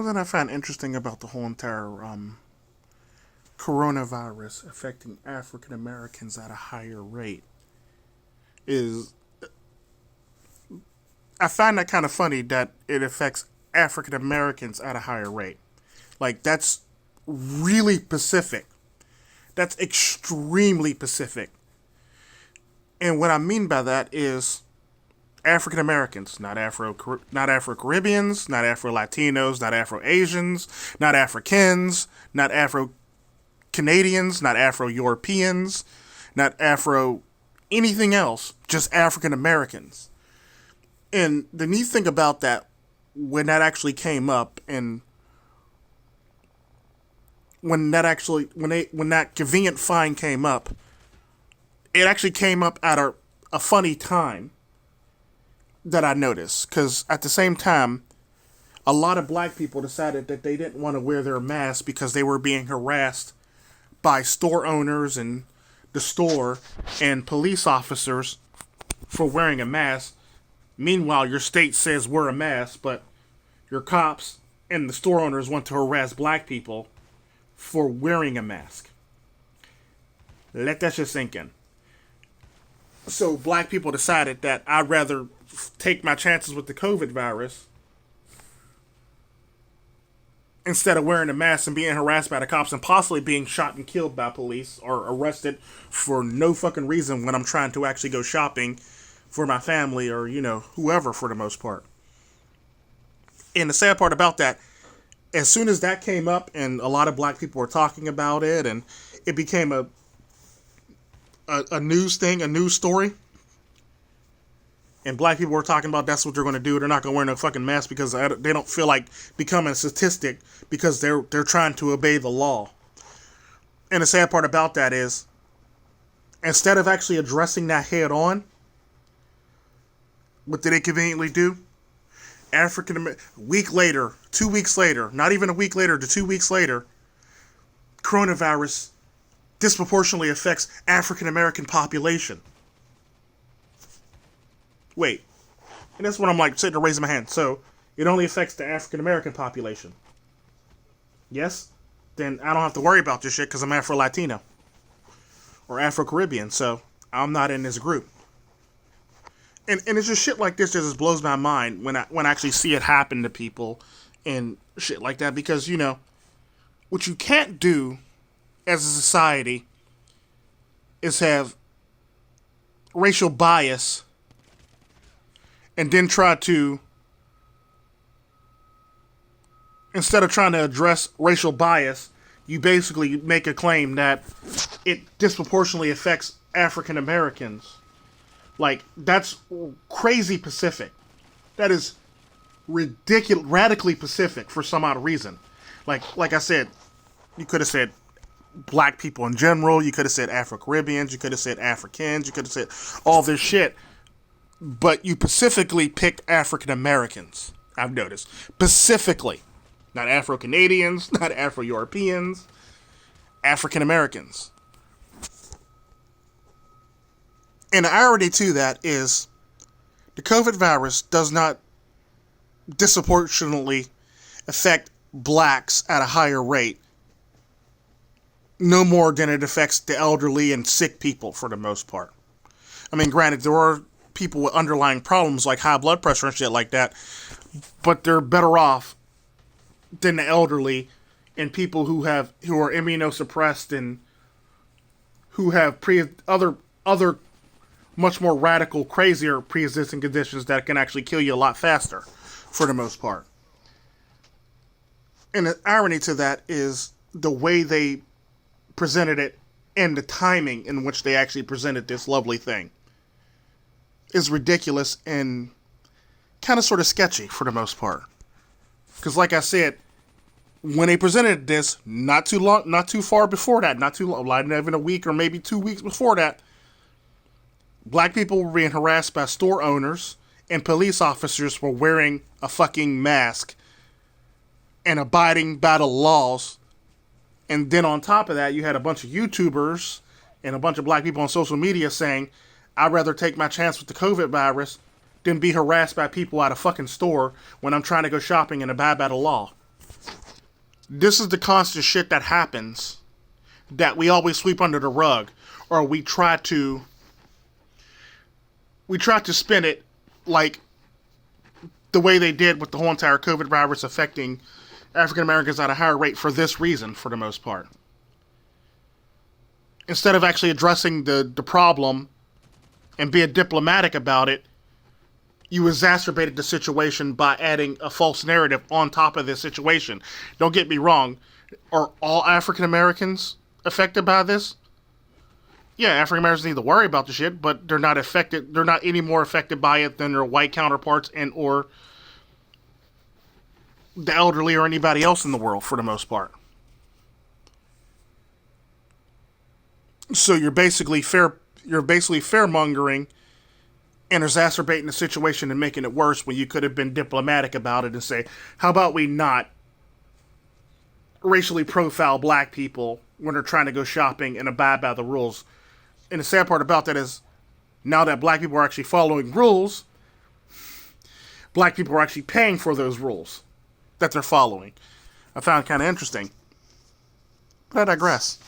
Something I find interesting about the whole entire coronavirus affecting African Americans at a higher rate is I find that kind of funny that it affects African Americans at a higher rate. Like, that's really specific. That's extremely specific. And what I mean by that is African Americans, not Afro Caribbeans, not Afro Latinos, not Afro Asians, not Africans, not Afro Canadians, not Afro Europeans, not Afro anything else, just African Americans. And the neat thing about that, when that actually came up, and when that convenient find came up, it actually came up at a funny time that I noticed, because at the same time, a lot of black people decided that they didn't want to wear their masks because they were being harassed by store owners and the store and police officers for wearing a mask. Meanwhile, your state says wear a mask, but your cops and the store owners want to harass black people for wearing a mask. Let that just sink in. So black people decided that I'd rather take my chances with the COVID virus instead of wearing a mask and being harassed by the cops and possibly being shot and killed by police or arrested for no fucking reason when I'm trying to actually go shopping for my family or, whoever for the most part. And the sad part about that, as soon as that came up and a lot of black people were talking about it and it became a news thing, a news story, and black people were talking about that's what they're going to do. They're not going to wear no fucking mask because they don't feel like becoming a statistic because they're trying to obey the law. And the sad part about that is, instead of actually addressing that head on, what did they conveniently do? Week later, 2 weeks later, not even a week later to 2 weeks later, coronavirus disproportionately affects African American population. Wait. And that's when I'm like sitting there raising my hand. So, it only affects the African American population. Yes? Then I don't have to worry about this shit because I'm Afro Latino. Or Afro Caribbean, so I'm not in this group. And it's just shit like this that just blows my mind when I actually see it happen to people and shit like that. Because, what you can't do as a society is have racial bias and then instead of trying to address racial bias, you basically make a claim that it disproportionately affects African Americans. Like, that's crazy Pacific. That is ridiculous, radically Pacific for some odd reason. Like I said, you could have said black people in general, you could have said Afro-Caribbeans, you could have said Africans, you could have said all this shit. But you specifically picked African Americans, I've noticed. Specifically. Not Afro-Canadians, not Afro-Europeans, African Americans. And the irony to that is the COVID virus does not disproportionately affect blacks at a higher rate, no more than it affects the elderly and sick people for the most part. I mean, granted, there are people with underlying problems like high blood pressure and shit like that, but they're better off than the elderly and people who are immunosuppressed and who have other much more radical, crazier pre-existing conditions that can actually kill you a lot faster, for the most part. And the irony to that is the way they presented it and the timing in which they actually presented this lovely thing is ridiculous and kind of sort of sketchy, for the most part. Because like I said, when they presented this, not too far before that, not even a week or maybe 2 weeks before that, black people were being harassed by store owners and police officers for wearing a fucking mask and abiding by the laws. And then on top of that, you had a bunch of YouTubers and a bunch of black people on social media saying, I'd rather take my chance with the COVID virus than be harassed by people at a fucking store when I'm trying to go shopping and abide by the law. This is the constant shit that happens that we always sweep under the rug, or we try to spin it like the way they did with the whole entire COVID virus affecting African Americans at a higher rate for this reason, for the most part. Instead of actually addressing the problem and being diplomatic about it, you exacerbated the situation by adding a false narrative on top of this situation. Don't get me wrong. Are all African Americans affected by this? Yeah, African Americans need to worry about the shit, but they're not affected. They're not any more affected by it than their white counterparts and or the elderly or anybody else in the world, for the most part. So you're basically fear-mongering and exacerbating the situation and making it worse when you could have been diplomatic about it and say, how about we not racially profile black people when they're trying to go shopping and abide by the rules. And the sad part about that is, now that black people are actually following rules, black people are actually paying for those rules that they're following. I found it kind of interesting. But I digress.